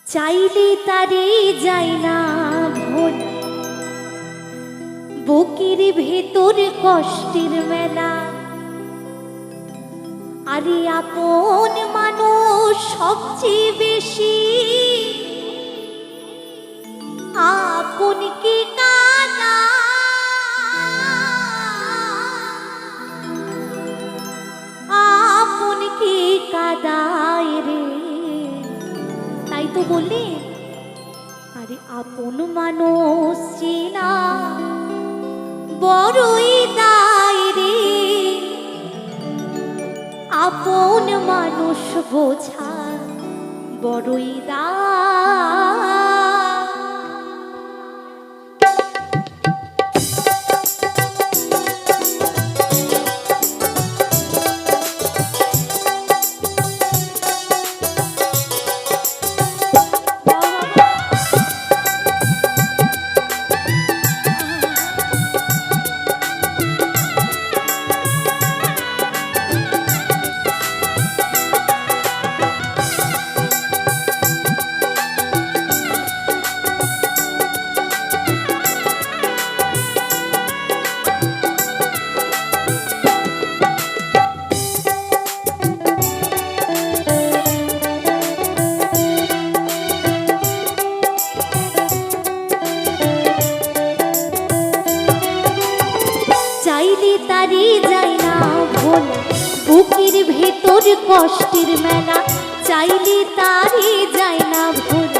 চাইলে তারে যায় না ভোল, বুকের ভেতর কষ্টের মেলা। আরে আপন মানুষ সবচেয়ে বেশি আপনকে কাঁদা, আপনকে কাঁদায় রে। তাই তো বললে আরে আপন মানুষ চেনা বড়ই দায় রে, আপন মানুষ বোঝা বড়ই দায়। তারে যায় না ভোল, বুকের ভেতর কষ্টের মেলা। চাইলে তারে যায় না ভোল,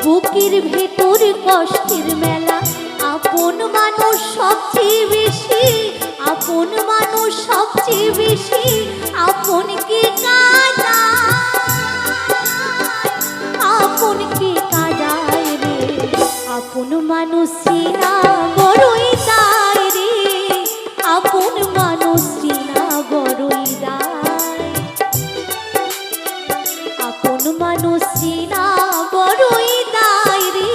বুকের ভেতর কষ্টের মেলা। আপন মানুষ সবচেয়ে বেশি, আপন মানুষ সবচেয়ে বেশি আপনকে কাঁদায়, আপনকে কাঁদায় রে। আপন মানুষ চেনা বড়ই দায় রে, আপন মানুষ চেনা বড়ই দায়। আপন মানুষ চেনা বড়ই দায় রে,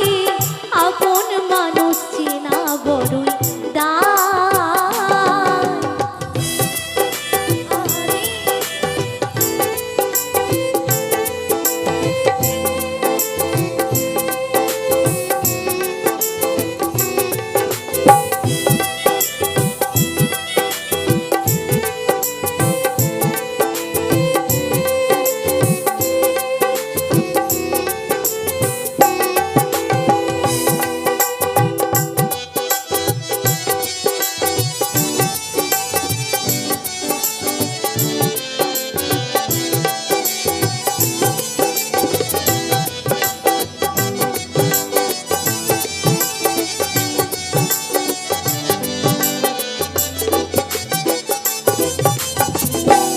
আপন মানুষ চেনা বড়ই দায়।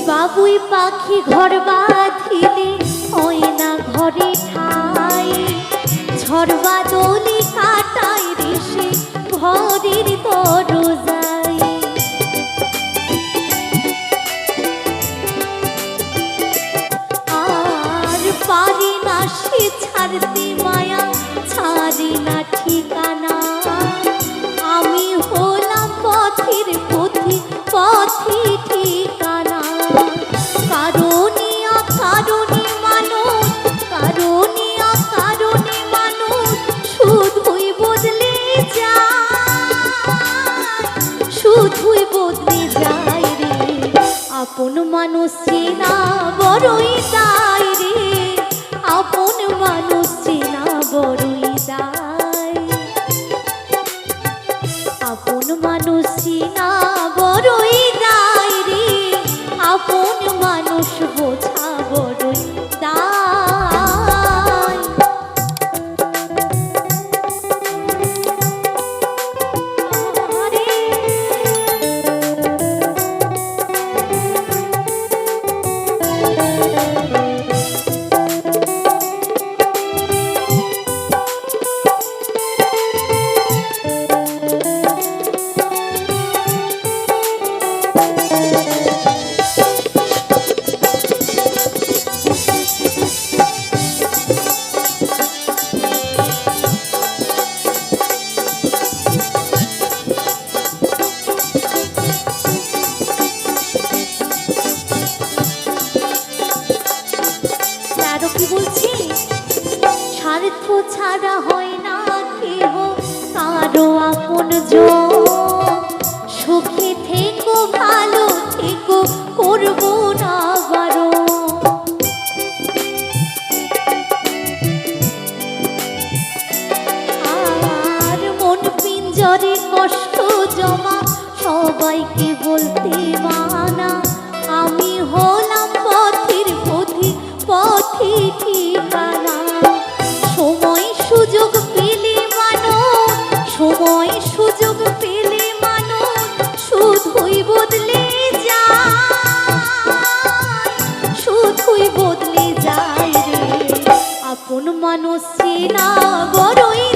বাবুই পাখি ঘর বাঁধিলে হয় না ঘরে ঠাই, ঝড় বাদলে কাটায় রে সে ঘরের দরজায়। আর পারে না সে ছাড়তে মায়া, ছাড়ে না ঠিকানা। আমি হলাম পথের পথি, পথে ঠিকানা। কারণে অকারণে মানুষ, কারণে অকারণে মানুষ শুধুই বদলে যায়, শুধুই বদলে যায় রে। আপন মানুষ চেনা বড়ই দায় রে, আপন মানুষ চেনা বড়ই দায়। আপন মানুষ চেনা বড়ই দায় রে, আপন মানুষ বোঝা বড়ই দায়। স্বার্থ ছাড়া হয় না কেহ কারো আপনজন। সুখে থেকো ভালো থেকো করবো না বারণ। আর মন পিঞ্জরে কষ্ট জমা সবাইকে বলতে মানা। আমি হলাম পথের পথি পথে ঠিকানা। সময় সুযোগ পেলে মানুষ, সময় সুযোগ পেলে মানুষ শুধুই বদলে যায়, শুধুই বদলে যায় রে। আপন মানুষ চেনা বড়ই